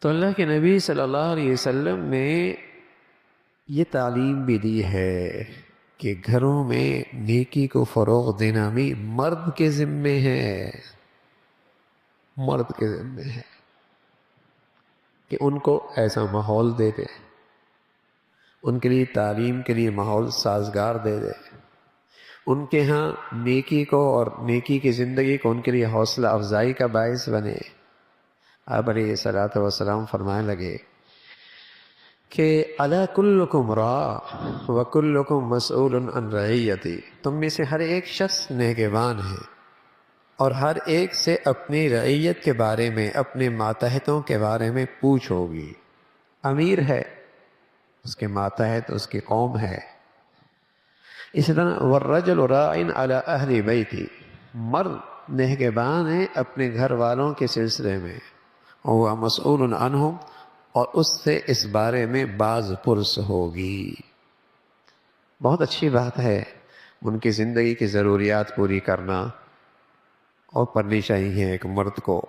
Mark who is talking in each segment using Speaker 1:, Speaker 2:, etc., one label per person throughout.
Speaker 1: تو اللہ کے نبی صلی اللہ علیہ وسلم نے یہ تعلیم بھی دی ہے کہ گھروں میں نیکی کو فروغ دینا بھی مرد کے ذمے ہے، مرد کے ذمے ہے کہ ان کو ایسا ماحول دے دے، ان کے لیے تعلیم کے لیے ماحول سازگار دے دے، ان کے ہاں نیکی کو اور نیکی کی زندگی کو ان کے لیے حوصلہ افزائی کا باعث بنے۔ آپ علیہ الصلوۃ والسلام فرمانے لگے کہ الا کلکم راع وکلکم مسئول عن رعیتی، تم میں سے ہر ایک شخص نگہبان ہے اور ہر ایک سے اپنی رعیت کے بارے میں، اپنے ماتحتوں کے بارے میں پوچھ ہوگی۔ امیر ہے، اس کے ماتحت اس کی قوم ہے۔ اسی طرح والرجل راع علی اہل بیتی، مرد نگہبان ہے اپنے گھر والوں کے سلسلے میں، وہ مسئول عنہم، اور اس سے اس بارے میں باز پرس ہوگی۔ بہت اچھی بات ہے ان کی زندگی کی ضروریات پوری کرنا، اور کرنی چاہیے ایک مرد کو،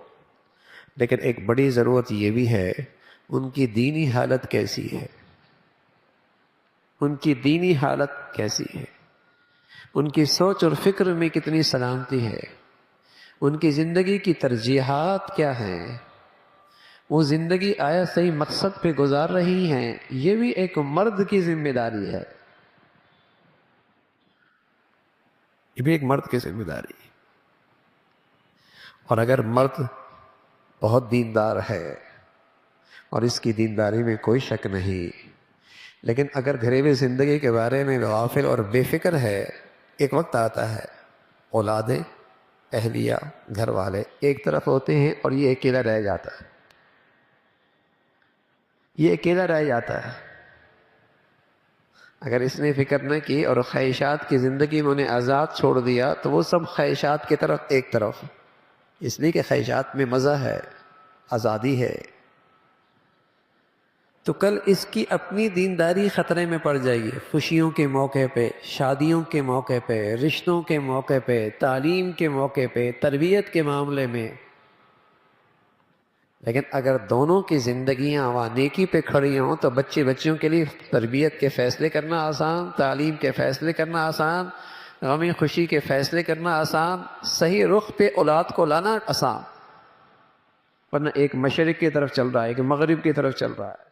Speaker 1: لیکن ایک بڑی ضرورت یہ بھی ہے ان کی دینی حالت کیسی ہے، ان کی دینی حالت کیسی ہے، ان کی سوچ اور فکر میں کتنی سلامتی ہے، ان کی زندگی کی ترجیحات کیا ہیں، وہ زندگی آیا صحیح مقصد پہ گزار رہی ہیں۔ یہ بھی ایک مرد کی ذمہ داری ہے، یہ بھی ایک مرد کی ذمہ داری ہے۔ اور اگر مرد بہت دیندار ہے اور اس کی دینداری میں کوئی شک نہیں، لیکن اگر گھریلو زندگی کے بارے میں غافل اور بے فکر ہے، ایک وقت آتا ہے اولادیں، اہلیہ، گھر والے ایک طرف ہوتے ہیں اور یہ اکیلا رہ جاتا ہے، یہ اکیلا رہ جاتا ہے۔ اگر اس نے فکر نہ کی اور خواہشات کی زندگی میں انہیں آزاد چھوڑ دیا تو وہ سب خواہشات کی طرف ایک طرف، اس لیے کہ خواہشات میں مزہ ہے، آزادی ہے، تو کل اس کی اپنی دینداری خطرے میں پڑ جائے گی۔ خوشیوں کے موقع پہ، شادیوں کے موقع پہ، رشتوں کے موقع پہ، تعلیم کے موقع پہ، تربیت کے معاملے میں۔ لیکن اگر دونوں کی زندگیاں وہاں نیکی پہ کھڑی ہوں تو بچوں کے لیے تربیت کے فیصلے کرنا آسان، تعلیم کے فیصلے کرنا آسان، غمی خوشی کے فیصلے کرنا آسان، صحیح رخ پہ اولاد کو لانا آسان۔ ورنہ ایک مشرق کی طرف چل رہا ہے، ایک مغرب کی طرف چل رہا ہے۔